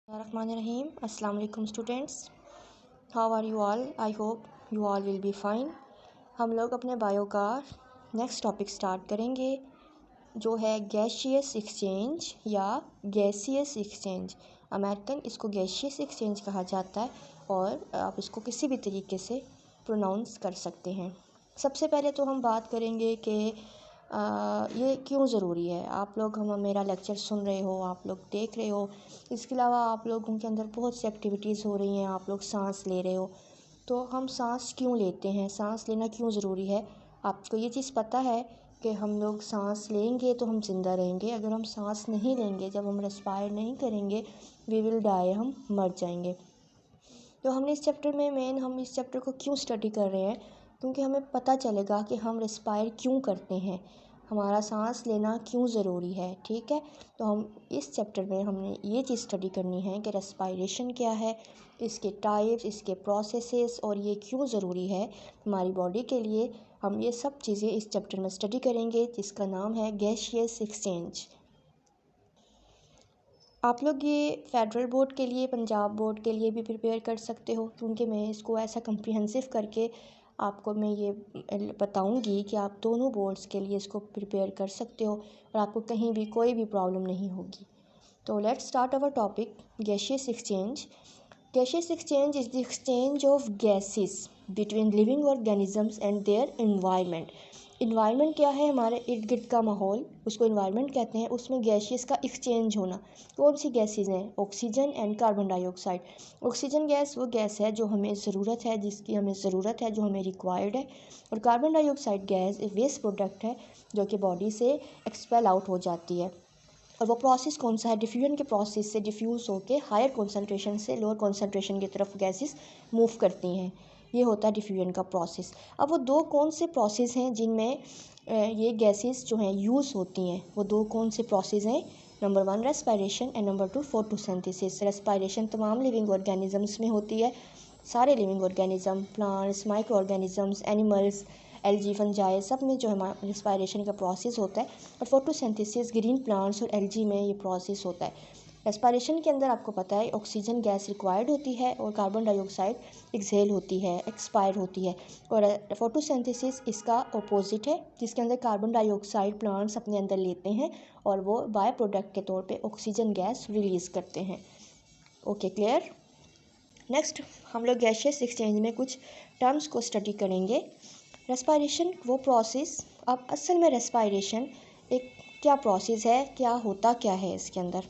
Bismillahirrahmanirrahim. Assalamu alaikum students. How are you all? I hope you all will be fine. हम लोग अपने bio का next topic start करेंगे जो है गैसियस एक्सचेंज या गैसियस एक्सचेंज। अमेरिकन इसको गैसियस एक्सचेंज कहा जाता है और आप इसको किसी भी तरीके से प्रोनाउंस कर सकते हैं। सबसे पहले तो हम बात करेंगे कि ये क्यों ज़रूरी है। आप लोग मेरा लेक्चर सुन रहे हो, आप लोग देख रहे हो, इसके अलावा आप लोगों के अंदर बहुत सी एक्टिविटीज़ हो रही हैं, आप लोग सांस ले रहे हो। तो हम सांस क्यों लेते हैं, सांस लेना क्यों ज़रूरी है। आपको ये चीज़ पता है कि हम लोग सांस लेंगे तो हम ज़िंदा रहेंगे, अगर हम सांस नहीं लेंगे, जब हम रेस्पायर नहीं करेंगे, वी विल डाई, हम मर जाएंगे। तो हमने इस चैप्टर में हम इस चैप्टर को क्यों स्टडी कर रहे हैं, क्योंकि हमें पता चलेगा कि हम रेस्पायर क्यों करते हैं, हमारा सांस लेना क्यों ज़रूरी है। ठीक है, तो हम इस चैप्टर में हमने ये चीज़ स्टडी करनी है कि रेस्पायरेशन क्या है, इसके टाइप्स, इसके प्रोसेसेस और ये क्यों ज़रूरी है हमारी बॉडी के लिए। हम ये सब चीज़ें इस चैप्टर में स्टडी करेंगे जिसका नाम है गैसियस एक्सचेंज। आप लोग ये फेडरल बोर्ड के लिए, पंजाब बोर्ड के लिए भी प्रिपेयर कर सकते हो, क्योंकि मैं इसको ऐसा कम्प्रिहेंसिव करके आपको मैं ये बताऊंगी कि आप दोनों बोर्ड्स के लिए इसको प्रिपेयर कर सकते हो और आपको कहीं भी कोई भी प्रॉब्लम नहीं होगी। तो let's start our topic gaseous exchange. Gaseous exchange is the exchange of gases between living organisms and their environment. Environment क्या है, हमारे इर्द गिर्द का माहौल, उसको इन्वायरमेंट कहते हैं। उसमें गैसेस का एक्सचेंज होना। कौन सी गैसेस हैं? Oxygen and carbon dioxide. Oxygen gas वो गैस है जो हमें ज़रूरत है, जिसकी हमें ज़रूरत है, जो हमें रिक्वायर्ड है। और कार्बन डाइऑक्साइड गैस एक वेस्ट प्रोडक्ट है जो कि बॉडी से एक्सपेल आउट हो जाती है। और वो प्रोसेस कौन सा है? डिफ्यूजन के प्रोसेस से डिफ्यूज़ होकर हायर कॉन्सेंट्रेशन से लोअर कॉन्सेंट्रेशन की तरफ गैसेस मूव करती हैं। ये होता है डिफ्यूजन का प्रोसेस। अब वो दो कौन से प्रोसेस हैं जिनमें ये गैसेस जो हैं यूज़ होती हैं? वो दो कौन से प्रोसेस हैं? Number 1 respiration and number 2 photosynthesis. Respiration तमाम लिविंग ऑर्गेनिजम्स में होती है, सारे living organism, plants, micro organisms, animals, algae, fungi, सब में जो है रेस्पायरेशन का प्रोसेस होता है। और फोटोसिंथेसिस ग्रीन प्लांट्स और एल्गी में ये प्रोसेस होता है। रेस्पायरेशन के अंदर आपको पता है ऑक्सीजन गैस रिक्वायर्ड होती है और कार्बन डाइऑक्साइड एक्सहेल होती है, एक्सपायर होती है। और फोटोसिंथेसिस इसका अपोजिट है, जिसके अंदर कार्बन डाइऑक्साइड प्लांट्स अपने अंदर लेते हैं और वो बाय प्रोडक्ट के तौर पे ऑक्सीजन गैस रिलीज़ करते हैं। Okay, clear. नेक्स्ट हम लोग गैसियस एक्सचेंज में कुछ टर्म्स को स्टडी करेंगे। रेस्पायरेशन वो प्रोसेस, अब असल में रेस्पायरेशन एक क्या प्रोसेस है, क्या होता क्या है इसके अंदर।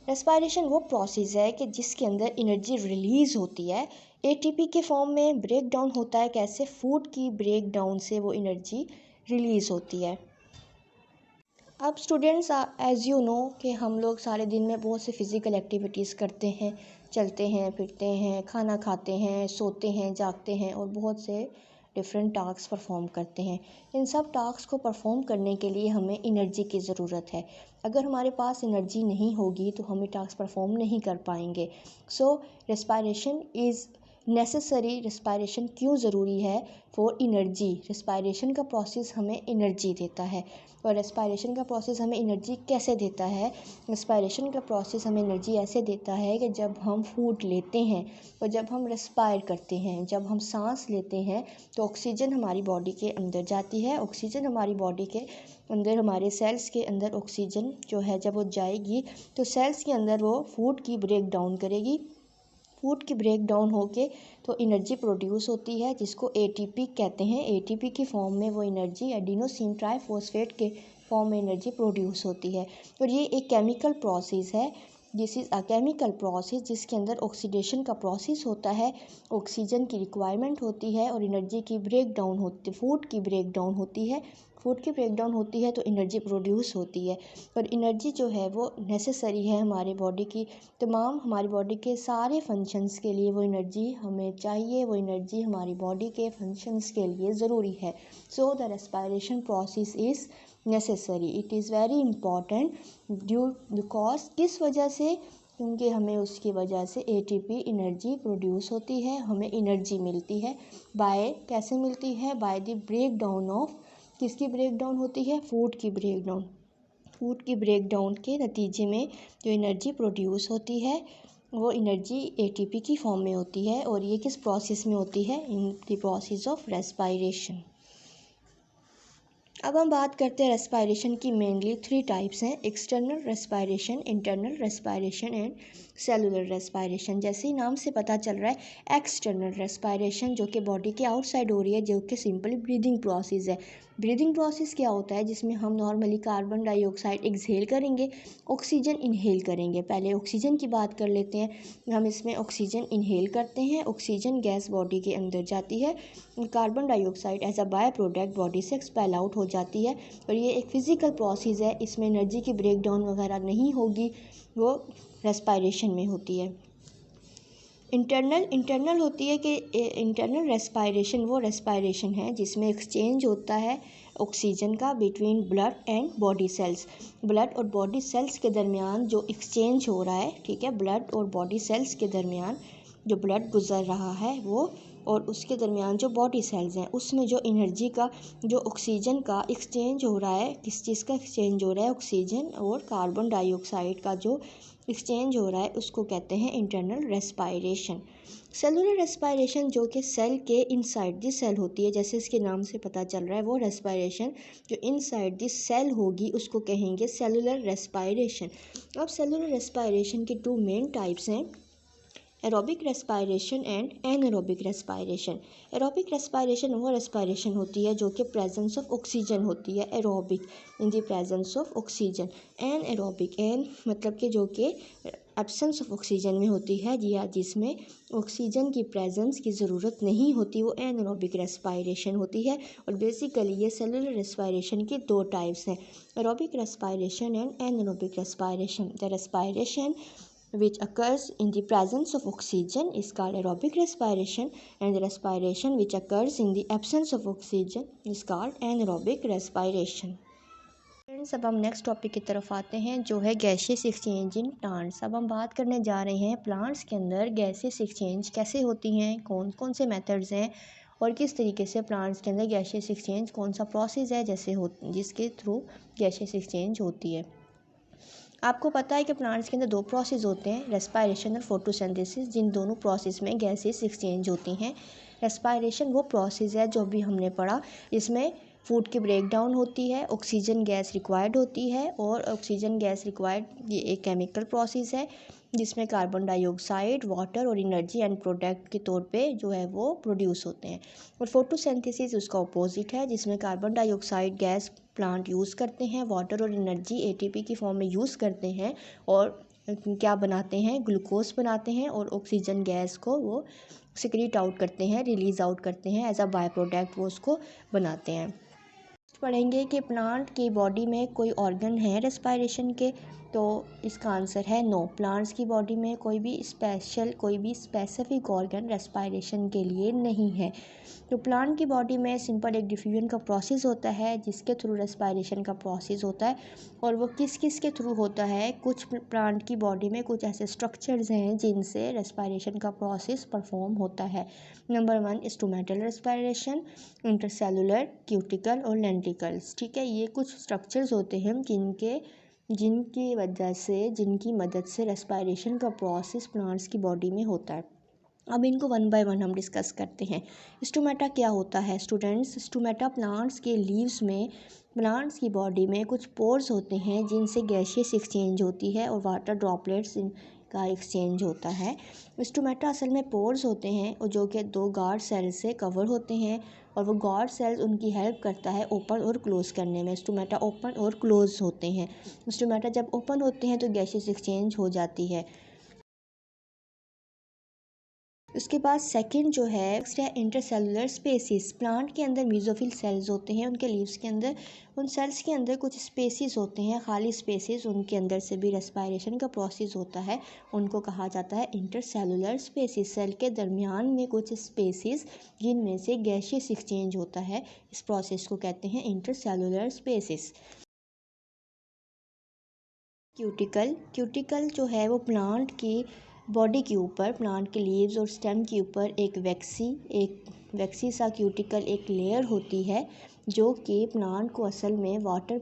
रेस्पायरेशन वो प्रोसेस है कि जिसके अंदर एनर्जी रिलीज़ होती है, एटीपी के फॉर्म में ब्रेक डाउन होता है। कैसे? फूड की ब्रेक डाउन से वो एनर्जी रिलीज़ होती है। अब स्टूडेंट्स, एज़ यू नो कि हम लोग सारे दिन में बहुत से फ़िज़िकल एक्टिविटीज़ करते हैं, चलते हैं, फिरते हैं, खाना खाते हैं, सोते हैं, जागते हैं और बहुत से डिफरेंट टास्क परफॉर्म करते हैं। इन सब टास्क को परफॉर्म करने के लिए हमें एनर्जी की ज़रूरत है। अगर हमारे पास एनर्जी नहीं होगी तो हम ये टास्क परफॉर्म नहीं कर पाएंगे। सो रेस्पायरेशन इज़ नेसेसरी। रेस्पायरेशन क्यों ज़रूरी है? For energy. रेस्पायरेशन का प्रोसेस हमें एनर्जी देता है। और रेस्पायरेशन का प्रोसेस हमें एनर्जी कैसे देता है? रेस्पायरेशन का प्रोसेस हमें एनर्जी ऐसे देता है कि जब हम फूड लेते हैं और जब हम रेस्पायर करते हैं, जब हम सांस लेते हैं, तो ऑक्सीजन हमारी बॉडी के अंदर जाती है। ऑक्सीजन हमारी बॉडी के अंदर, हमारे सेल्स के अंदर ऑक्सीजन जो है जब वो जाएगी तो सेल्स के अंदर वो फूड की ब्रेक डाउन करेगी। फूड की ब्रेक डाउन होके तो एनर्जी प्रोड्यूस होती है, जिसको एटीपी कहते हैं। एटीपी की फॉर्म में वो एनर्जी, एडिनोसिन ट्राइफॉस्फेट के फॉर्म में एनर्जी प्रोड्यूस होती है। और ये एक केमिकल प्रोसेस है, this is a chemical process जिसके अंदर ऑक्सीडेशन का प्रोसेस होता है, ऑक्सीजन की रिक्वायरमेंट होती है और एनर्जी की ब्रेक डाउन होती, फूड की ब्रेक डाउन होती है। फूड की ब्रेक डाउन होती है तो एनर्जी प्रोड्यूस होती है। और एनर्जी जो है वो नेसेसरी है हमारे बॉडी की तमाम, हमारी बॉडी के सारे फंक्शंस के लिए वो एनर्जी हमें चाहिए, वो एनर्जी हमारी बॉडी के फंक्शंस के लिए ज़रूरी है। So the respiration process is necessary, it is very important due because किस वजह से? क्योंकि हमें उसकी वजह से एटीपी एनर्जी प्रोड्यूस होती है, हमें एनर्जी मिलती है। बाय कैसे मिलती है? By the break down of, किसकी ब्रेक डाउन होती है? फूड की ब्रेक डाउन। फूड की ब्रेकडाउन के नतीजे में जो एनर्जी प्रोड्यूस होती है वो एनर्जी एटीपी की फॉर्म में होती है, और ये किस प्रोसेस में होती है? In the process of respiration. अब हम बात करते हैं रेस्पायरेशन की। मेनली 3 टाइप्स हैं: external respiration, internal respiration and cellular respiration. जैसे ही नाम से पता चल रहा है, एक्सटर्नल रेस्पायरेशन जो कि बॉडी के आउटसाइड हो रही है, जो कि सिंपली ब्रीदिंग प्रोसेस है। ब्रीदिंग प्रोसेस क्या होता है? जिसमें हम नॉर्मली कार्बन डाइऑक्साइड एक्सहेल करेंगे, ऑक्सीजन इनहेल करेंगे। पहले ऑक्सीजन की बात कर लेते हैं। हम इसमें ऑक्सीजन इनहेल करते हैं, ऑक्सीजन गैस बॉडी के अंदर जाती है, carbon dioxide as a by product body से एक्सपेल आउट हो जाती है। और ये एक फ़िज़िकल प्रोसेस है, इसमें एनर्जी की ब्रेकडाउन वगैरह नहीं होगी, वो रेस्पायरेशन में होती है। इंटरनल होती है कि इंटरनल रेस्पायरेशन वो रेस्पायरेशन है जिसमें एक्सचेंज होता है ऑक्सीजन का between blood and body cells. Blood और बॉडी सेल्स के दरमियान जो एक्सचेंज हो रहा है, ठीक है, ब्लड और बॉडी सेल्स के दरमियान जो ब्लड गुजर रहा है वो, और उसके दरमियान जो बॉडी सेल्स हैं उसमें जो एनर्जी का, जो ऑक्सीजन का एक्सचेंज हो रहा है, किस चीज़ का एक्सचेंज हो रहा है? ऑक्सीजन और कार्बन डाइऑक्साइड का जो एक्सचेंज हो रहा है उसको कहते हैं इंटरनल रेस्पायरेशन। सेलुलर रेस्पायरेशन जो कि सेल के इनसाइड द सेल होती है, जैसे इसके नाम से पता चल रहा है, वो रेस्पायरेशन जो इनसाइड द सेल होगी उसको कहेंगे सेलुलर रेस्पायरेशन। अब सेलुलर रेस्पायरेशन के 2 मेन टाइप्स हैं: aerobic respiration and anaerobic respiration. Aerobic respiration वो रेस्पायरेशन होती है जो कि प्रेजेंस ऑफ ऑक्सीजन होती है, aerobic in the presence of oxygen. Anaerobic, an मतलब कि जो कि एब्सेंस ऑफ ऑक्सीजन में होती है, या जिसमें ऑक्सीजन की प्रेजेंस की ज़रूरत नहीं होती, वो एनएरोबिक रेस्पायरेशन होती है। और बेसिकली ये सेलुलर रेस्पायरेशन की 2 टाइप्स हैं: aerobic respiration and anaerobic respiration. The respiration which occurs in the presence of oxygen is called aerobic respiration, and the respiration which occurs in the absence of oxygen is called anaerobic respiration. Friends, अब हम next topic की तरफ आते हैं जो है gases exchange in plants. अब हम बात करने जा रहे हैं प्लांट्स के अंदर गैसेस एक्सचेंज कैसे होती हैं, कौन कौन से मेथड्स हैं, और किस तरीके से प्लांट्स के अंदर गैसेस एक्सचेंज, कौन सा प्रोसेस है जैसे जिसके थ्रू गैसेस एक्सचेंज होती है। आपको पता है कि प्लांट्स के अंदर 2 प्रोसेस होते हैं, रेस्पायरेशन और फोटोसिंथेसिस, जिन दोनों प्रोसेस में गैसेस एक्सचेंज होती हैं। रेस्पायरेशन वो प्रोसेस है जो भी हमने पढ़ा, इसमें फूड की ब्रेकडाउन होती है, ऑक्सीजन गैस रिक्वायर्ड होती है, और ऑक्सीजन गैस रिक्वायर्ड ये एक केमिकल प्रोसेस है जिसमें कार्बन डाइऑक्साइड, वाटर और एनर्जी एंड प्रोडक्ट के तौर पे जो है वो प्रोड्यूस होते हैं। और फोटोसिंथेसिस उसका अपोजिट है, जिसमें carbon dioxide gas plant use करते हैं, वाटर और एनर्जी एटीपी की फॉर्म में यूज़ करते हैं, और क्या बनाते हैं? ग्लूकोज बनाते हैं, और ऑक्सीजन गैस को वो सिक्रीट आउट करते हैं, रिलीज़ आउट करते हैं, एज अ बाय प्रोडक्ट वो उसको बनाते हैं। पढ़ेंगे कि प्लांट की बॉडी में कोई ऑर्गन है रेस्पायरेशन के, तो इसका आंसर है नो। प्लांट्स की बॉडी में कोई भी स्पेसिफिक ऑर्गन रेस्पायरेशन के लिए नहीं है। तो प्लांट की बॉडी में सिंपल एक डिफ्यूजन का प्रोसेस होता है जिसके थ्रू रेस्पायरेशन का प्रोसेस होता है, और वो किस किस के थ्रू होता है? कुछ प्लांट की बॉडी में कुछ ऐसे स्ट्रक्चर्स हैं जिनसे रेस्पायरेशन का प्रोसेस परफॉर्म होता है। Number 1 stomatal respiration, intercellular, cuticle और लेंटिकल्स। ठीक है, ये कुछ स्ट्रक्चर्स होते हैं जिनकी मदद से रेस्पायरेशन का प्रोसेस प्लांट्स की बॉडी में होता है। अब इनको 1 बाय 1 हम डिस्कस करते हैं। स्टोमेटा क्या होता है स्टूडेंट्स? स्टोमेटा प्लांट्स के लीव्स में, प्लांट्स की बॉडी में कुछ पोर्स होते हैं जिनसे गैसेस एक्सचेंज होती है और वाटर ड्रॉपलेट्स का एक्सचेंज होता है। स्टोमेटा असल में पोर्स होते हैं और जो कि 2 गार्ड सेल से कवर होते हैं, और वो गार्ड सेल्स उनकी हेल्प करता है ओपन और क्लोज़ करने में। स्टोमेटा ओपन और क्लोज़ होते हैं। स्टोमेटा जब ओपन होते हैं तो गैसेस एक्सचेंज हो जाती है। उसके बाद सेकंड जो है नेक्स्ट है इंटरसेलुलर स्पेसिस। प्लांट के अंदर मेसोफिल सेल्स होते हैं, उनके लीव्स के अंदर, उन सेल्स के अंदर कुछ स्पेसिस होते हैं, खाली स्पेसिस, उनके अंदर से भी रेस्पायरेशन का प्रोसेस होता है, उनको कहा जाता है इंटरसेलुलर स्पेसिस। सेल के दरमियान में कुछ स्पेसिस जिनमें से गैसियस एक्सचेंज होता है, इस प्रोसेस को कहते हैं इंटरसेलुलर स्पेसिस। क्यूटिकल जो है वो प्लांट की बॉडी के ऊपर, प्लांट के लीव्स और स्टेम के ऊपर एक वैक्सी सा क्यूटिकल एक लेयर होती है जो कि प्लांट को असल में वाटर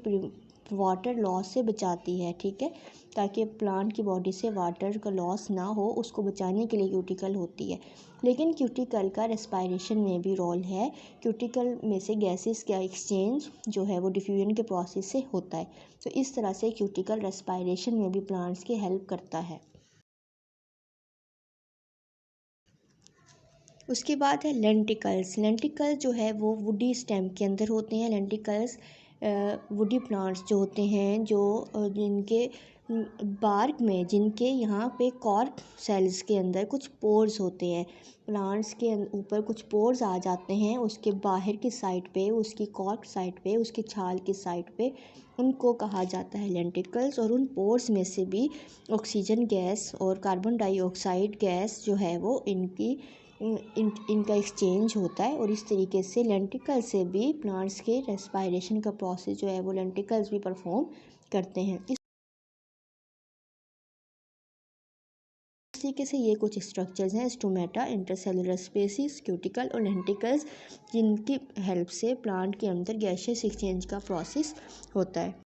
वाटर लॉस से बचाती है, ठीक है, ताकि प्लांट की बॉडी से वाटर का लॉस ना हो, उसको बचाने के लिए क्यूटिकल होती है। लेकिन क्यूटिकल का रेस्पायरेशन में भी रोल है। क्यूटिकल में से गैसेस का एक्सचेंज जो है वो डिफ्यूजन के प्रोसेस से होता है। तो इस तरह से क्यूटिकल रेस्पायरेशन में भी प्लांट्स की हेल्प करता है। उसके बाद है लेंटिकल्स। लेंटिकल्स जो है वो वुडी स्टेम के अंदर होते हैं। लेंटिकल्स वुडी प्लांट्स जो होते हैं, जो जिनके बार्क में, जिनके यहाँ पे कॉर्क सेल्स के अंदर कुछ पोर्स होते हैं। प्लांट्स के ऊपर कुछ पोर्स आ जाते हैं, उसके बाहर की साइड पे, उसकी कॉर्क साइड पे, उसकी छाल की साइड पे, उनको कहा जाता है लेंटिकल्स। और उन पोर्स में से भी ऑक्सीजन गैस और कार्बन डाइऑक्साइड गैस जो है वो इनका एक्सचेंज होता है। और इस तरीके से लेंटिकल से भी प्लांट्स के रेस्पायरेशन का प्रोसेस जो है वो लेंटिकल्स भी परफॉर्म करते हैं। इस तरीके से ये कुछ स्ट्रक्चर्स हैं, स्टोमेटा, इंटरसेलुलर स्पेसिस, क्यूटिकल और लेंटिकल्स, जिनकी हेल्प से प्लांट के अंदर गैसेस एक्सचेंज का प्रोसेस होता है।